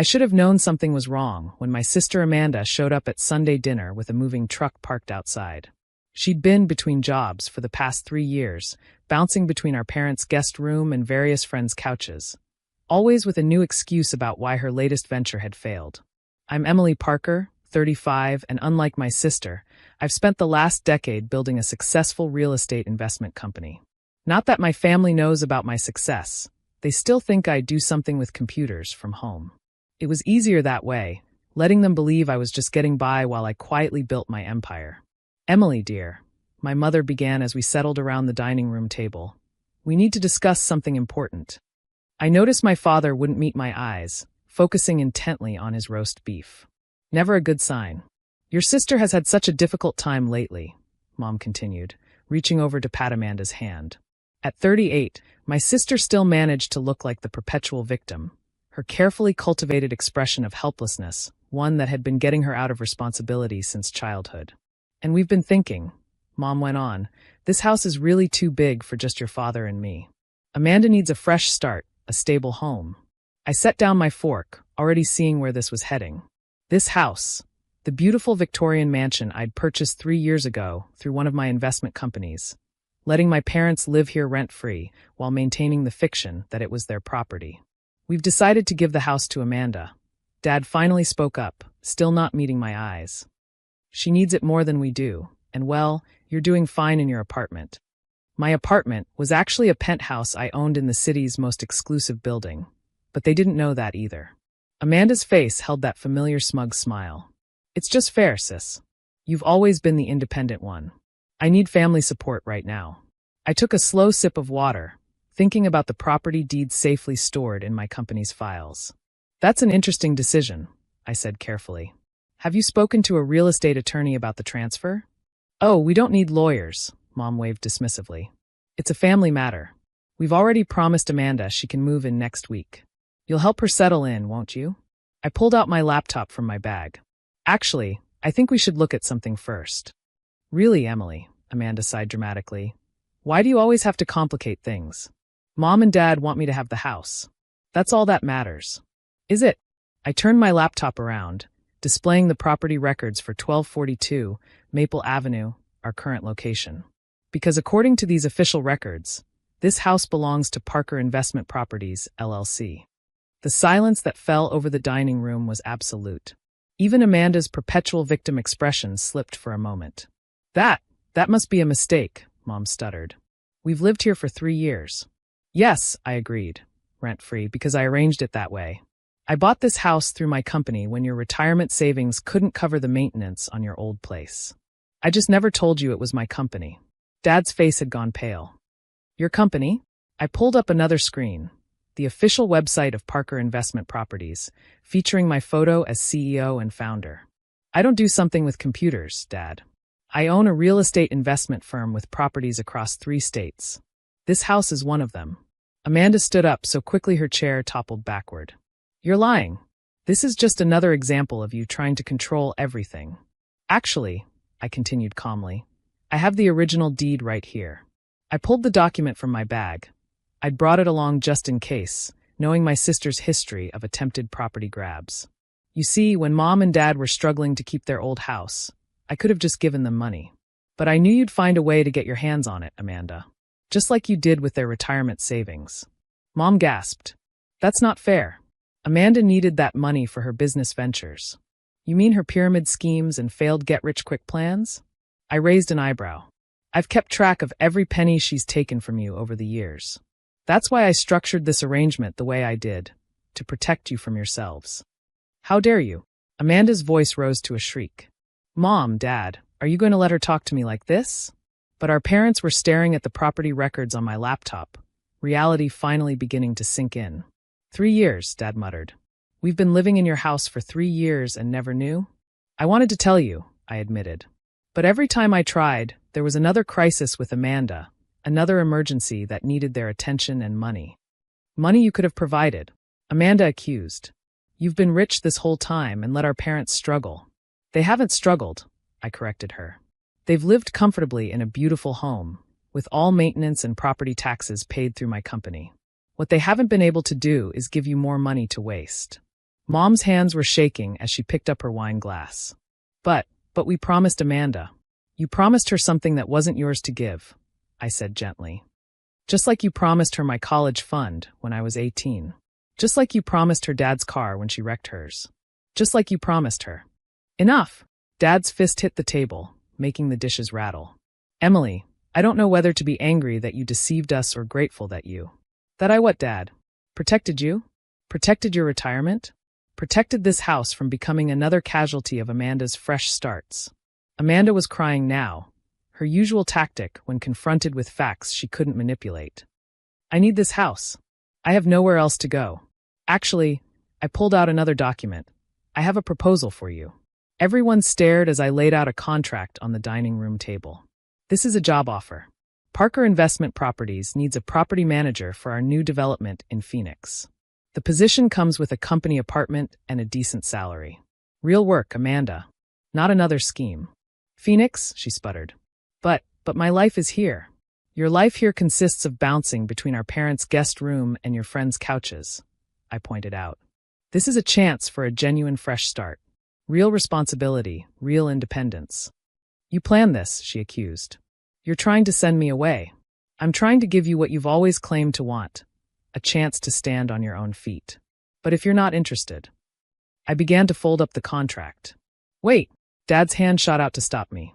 I should have known something was wrong when my sister Amanda showed up at Sunday dinner with a moving truck parked outside. She'd been between jobs for the past 3 years, bouncing between our parents' guest room and various friends' couches, always with a new excuse about why her latest venture had failed. I'm Emily Parker, 35, and unlike my sister, I've spent the last decade building a successful real estate investment company. Not that my family knows about my success. They still think I do something with computers from home. It was easier that way, letting them believe I was just getting by while I quietly built my empire. Emily, dear, my mother began as we settled around the dining room table. We need to discuss something important. I noticed my father wouldn't meet my eyes, focusing intently on his roast beef. Never a good sign. Your sister has had such a difficult time lately, Mom continued, reaching over to pat Amanda's hand. At 38, my sister still managed to look like the perpetual victim, her carefully cultivated expression of helplessness, one that had been getting her out of responsibility since childhood. And we've been thinking, Mom went on, this house is really too big for just your father and me. Amanda needs a fresh start, a stable home. I set down my fork, already seeing where this was heading. This house, the beautiful Victorian mansion I'd purchased 3 years ago through one of my investment companies, letting my parents live here rent-free while maintaining the fiction that it was their property. We've decided to give the house to Amanda. Dad finally spoke up, still not meeting my eyes. She needs it more than we do, and well, you're doing fine in your apartment. My apartment was actually a penthouse I owned in the city's most exclusive building, but they didn't know that either. Amanda's face held that familiar smug smile. It's just fair, sis. You've always been the independent one. I need family support right now. I took a slow sip of water, thinking about the property deeds safely stored in my company's files. That's an interesting decision, I said carefully. Have you spoken to a real estate attorney about the transfer? Oh, we don't need lawyers, Mom waved dismissively. It's a family matter. We've already promised Amanda she can move in next week. You'll help her settle in, won't you? I pulled out my laptop from my bag. Actually, I think we should look at something first. Really, Emily, Amanda sighed dramatically. Why do you always have to complicate things? Mom and Dad want me to have the house. That's all that matters. Is it? I turned my laptop around, displaying the property records for 1242 Maple Avenue, our current location. Because according to these official records, this house belongs to Parker Investment Properties, LLC. The silence that fell over the dining room was absolute. Even Amanda's perpetual victim expression slipped for a moment. That must be a mistake, Mom stuttered. We've lived here for 3 years. Yes, I agreed, rent-free, because I arranged it that way. I bought this house through my company when your retirement savings couldn't cover the maintenance on your old place. I just never told you it was my company. Dad's face had gone pale. Your company? I pulled up another screen, the official website of Parker Investment Properties, featuring my photo as CEO and founder. I don't do something with computers, Dad. I own a real estate investment firm with properties across 3 states. This house is one of them. Amanda stood up so quickly her chair toppled backward. You're lying. This is just another example of you trying to control everything. Actually, I continued calmly, I have the original deed right here. I pulled the document from my bag. I'd brought it along just in case, knowing my sister's history of attempted property grabs. You see, when Mom and Dad were struggling to keep their old house, I could have just given them money. But I knew you'd find a way to get your hands on it, Amanda. Just like you did with their retirement savings. Mom gasped. That's not fair. Amanda needed that money for her business ventures. You mean her pyramid schemes and failed get-rich-quick plans? I raised an eyebrow. I've kept track of every penny she's taken from you over the years. That's why I structured this arrangement the way I did, to protect you from yourselves. How dare you? Amanda's voice rose to a shriek. Mom, Dad, are you going to let her talk to me like this? But our parents were staring at the property records on my laptop, reality finally beginning to sink in. 3 years, Dad muttered. We've been living in your house for 3 years and never knew? I wanted to tell you, I admitted. But every time I tried, there was another crisis with Amanda, another emergency that needed their attention and money. Money you could have provided, Amanda accused. You've been rich this whole time and let our parents struggle. They haven't struggled, I corrected her. They've lived comfortably in a beautiful home, with all maintenance and property taxes paid through my company. What they haven't been able to do is give you more money to waste. Mom's hands were shaking as she picked up her wine glass. But we promised Amanda. You promised her something that wasn't yours to give, I said gently. Just like you promised her my college fund when I was 18. Just like you promised her dad's car when she wrecked hers. Just like you promised her. Enough! Dad's fist hit the table, making the dishes rattle. Emily, I don't know whether to be angry that you deceived us or grateful that you. That I what, Dad? Protected you? Protected your retirement? Protected this house from becoming another casualty of Amanda's fresh starts. Amanda was crying now, her usual tactic when confronted with facts she couldn't manipulate. I need this house. I have nowhere else to go. Actually, I pulled out another document. I have a proposal for you. Everyone stared as I laid out a contract on the dining room table. This is a job offer. Parker Investment Properties needs a property manager for our new development in Phoenix. The position comes with a company apartment and a decent salary. Real work, Amanda. Not another scheme. Phoenix, she sputtered. But my life is here. Your life here consists of bouncing between our parents' guest room and your friends' couches, I pointed out. This is a chance for a genuine fresh start. Real responsibility, real independence. You planned this, she accused. You're trying to send me away. I'm trying to give you what you've always claimed to want. A chance to stand on your own feet. But if you're not interested. I began to fold up the contract. Wait, Dad's hand shot out to stop me.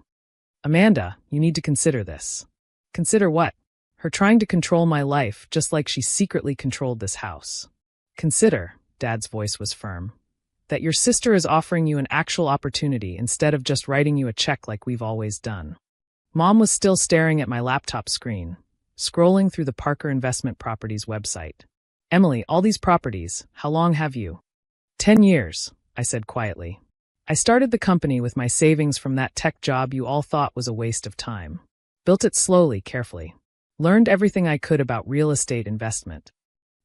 Amanda, you need to consider this. Consider what? Her trying to control my life just like she secretly controlled this house. Consider, Dad's voice was firm, that your sister is offering you an actual opportunity instead of just writing you a check like we've always done. Mom was still staring at my laptop screen, scrolling through the Parker Investment Properties website. Emily, all these properties, how long have you? 10 years, I said quietly. I started the company with my savings from that tech job you all thought was a waste of time. Built it slowly, carefully. Learned everything I could about real estate investment.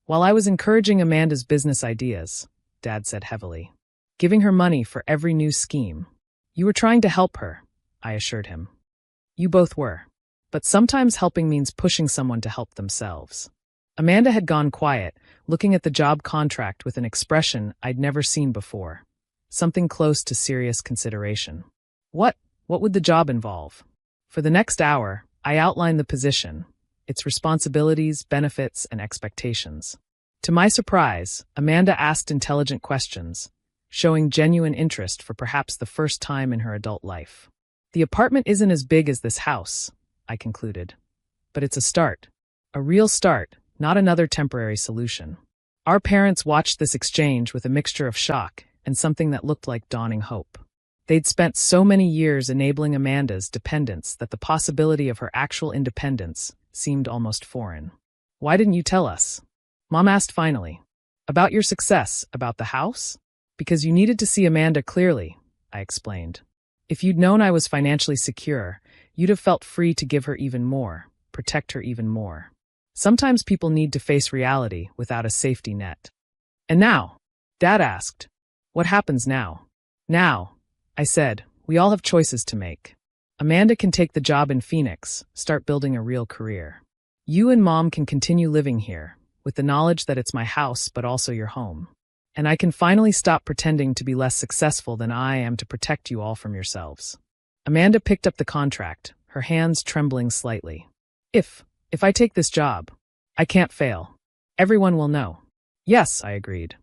While I was encouraging Amanda's business ideas, Dad said heavily, giving her money for every new scheme. You were trying to help her, I assured him. You both were. But sometimes helping means pushing someone to help themselves. Amanda had gone quiet, looking at the job contract with an expression I'd never seen before. Something close to serious consideration. What would the job involve? For the next hour, I outlined the position, its responsibilities, benefits, and expectations. To my surprise, Amanda asked intelligent questions, showing genuine interest for perhaps the first time in her adult life. The apartment isn't as big as this house, I concluded. But it's a start. A real start, not another temporary solution. Our parents watched this exchange with a mixture of shock and something that looked like dawning hope. They'd spent so many years enabling Amanda's dependence that the possibility of her actual independence seemed almost foreign. Why didn't you tell us? Mom asked finally. About your success, about the house? Because you needed to see Amanda clearly, I explained. If you'd known I was financially secure, you'd have felt free to give her even more, protect her even more. Sometimes people need to face reality without a safety net. And now? Dad asked. What happens now? Now, I said, we all have choices to make. Amanda can take the job in Phoenix, start building a real career. You and Mom can continue living here, with the knowledge that it's my house but also your home. And I can finally stop pretending to be less successful than I am to protect you all from yourselves. Amanda picked up the contract, her hands trembling slightly. If I take this job, I can't fail. Everyone will know. Yes, I agreed.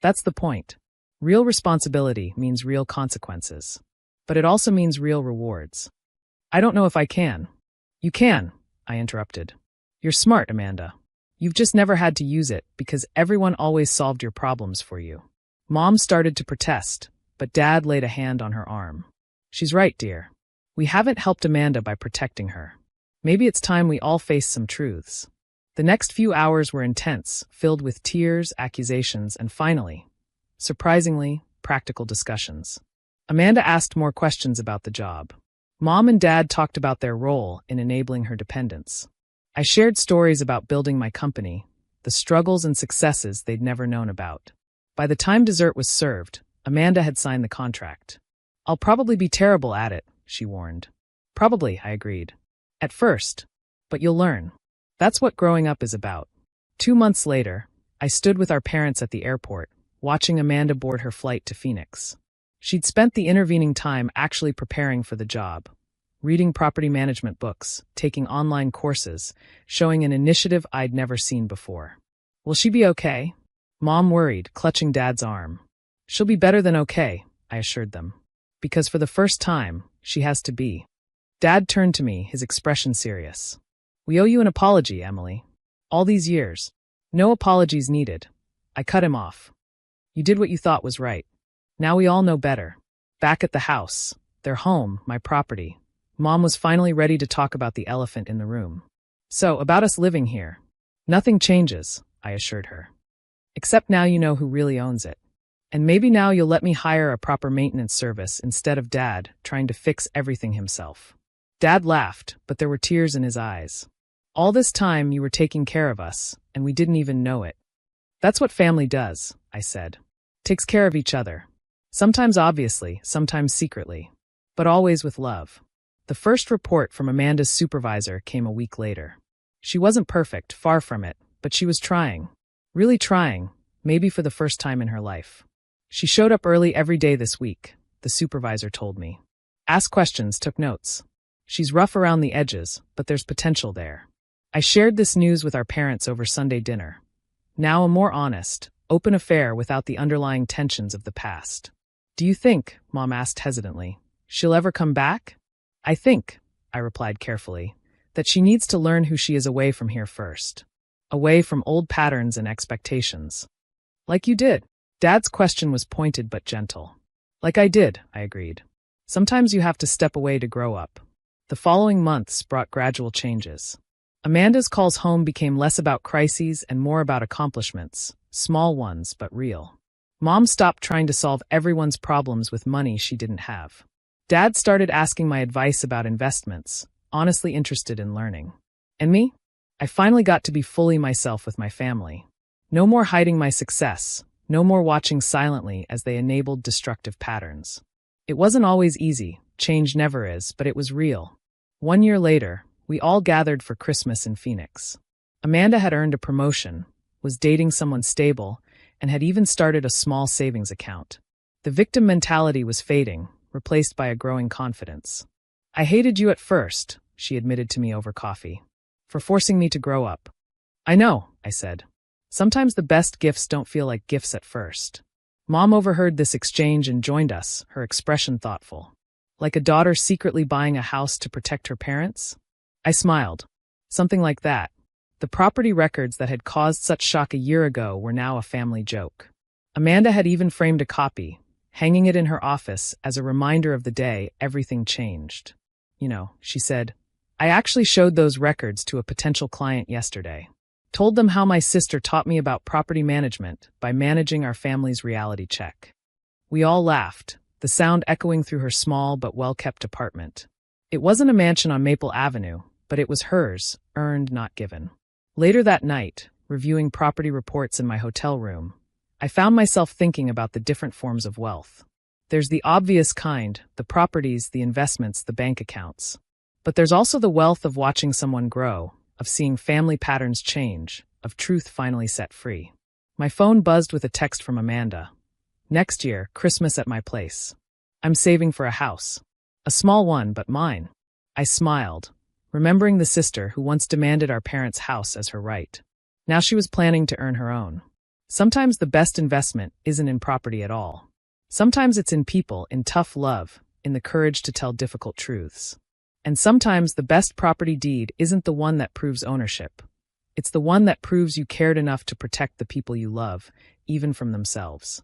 That's the point. Real responsibility means real consequences. But it also means real rewards. I don't know if I can. You can, I interrupted. You're smart, Amanda. You've just never had to use it because everyone always solved your problems for you. Mom started to protest, but Dad laid a hand on her arm. She's right, dear. We haven't helped Amanda by protecting her. Maybe it's time we all face some truths. The next few hours were intense, filled with tears, accusations, and finally, surprisingly, practical discussions. Amanda asked more questions about the job. Mom and Dad talked about their role in enabling her dependence. I shared stories about building my company, the struggles and successes they'd never known about. By the time dessert was served, Amanda had signed the contract. I'll probably be terrible at it, she warned. Probably, I agreed. At first. But you'll learn. That's what growing up is about. 2 months later, I stood with our parents at the airport, watching Amanda board her flight to Phoenix. She'd spent the intervening time actually preparing for the job, reading property management books, taking online courses, showing an initiative I'd never seen before. Will she be okay? Mom worried, clutching Dad's arm. She'll be better than okay, I assured them. Because for the first time, she has to be. Dad turned to me, his expression serious. We owe you an apology, Emily. All these years. No apologies needed. I cut him off. You did what you thought was right. Now we all know better. Back at the house, their home, my property, Mom was finally ready to talk about the elephant in the room. So, about us living here. Nothing changes, I assured her. Except now you know who really owns it. And maybe now you'll let me hire a proper maintenance service instead of Dad trying to fix everything himself. Dad laughed, but there were tears in his eyes. All this time you were taking care of us, and we didn't even know it. That's what family does, I said. Takes care of each other. Sometimes obviously, sometimes secretly. But always with love. The first report from Amanda's supervisor came a week later. She wasn't perfect, far from it, but she was trying. Really trying, maybe for the first time in her life. She showed up early every day this week, the supervisor told me. Asked questions, took notes. She's rough around the edges, but there's potential there. I shared this news with our parents over Sunday dinner. Now a more honest, open affair without the underlying tensions of the past. Do you think, Mom asked hesitantly, she'll ever come back? I think, I replied carefully, that she needs to learn who she is away from here first. Away from old patterns and expectations. Like you did. Dad's question was pointed but gentle. Like I did, I agreed. Sometimes you have to step away to grow up. The following months brought gradual changes. Amanda's calls home became less about crises and more about accomplishments, small ones but real. Mom stopped trying to solve everyone's problems with money she didn't have. Dad started asking my advice about investments, honestly interested in learning. And me? I finally got to be fully myself with my family. No more hiding my success, no more watching silently as they enabled destructive patterns. It wasn't always easy, change never is, but it was real. 1 year later, we all gathered for Christmas in Phoenix. Amanda had earned a promotion, was dating someone stable, and had even started a small savings account. The victim mentality was fading, replaced by a growing confidence. I hated you at first, she admitted to me over coffee, for forcing me to grow up. I know, I said. Sometimes the best gifts don't feel like gifts at first. Mom overheard this exchange and joined us, her expression thoughtful. Like a daughter secretly buying a house to protect her parents? I smiled. Something like that. The property records that had caused such shock a year ago were now a family joke. Amanda had even framed a copy, hanging it in her office as a reminder of the day everything changed. You know, she said, I actually showed those records to a potential client yesterday. Told them how my sister taught me about property management by managing our family's reality check. We all laughed, the sound echoing through her small but well-kept apartment. It wasn't a mansion on Maple Avenue, but it was hers, earned, not given. Later that night, reviewing property reports in my hotel room, I found myself thinking about the different forms of wealth. There's the obvious kind, the properties, the investments, the bank accounts. But there's also the wealth of watching someone grow, of seeing family patterns change, of truth finally set free. My phone buzzed with a text from Amanda. Next year, Christmas at my place. I'm saving for a house. A small one, but mine. I smiled, remembering the sister who once demanded our parents' house as her right. Now she was planning to earn her own. Sometimes the best investment isn't in property at all. Sometimes it's in people, in tough love, in the courage to tell difficult truths. And sometimes the best property deed isn't the one that proves ownership. It's the one that proves you cared enough to protect the people you love, even from themselves.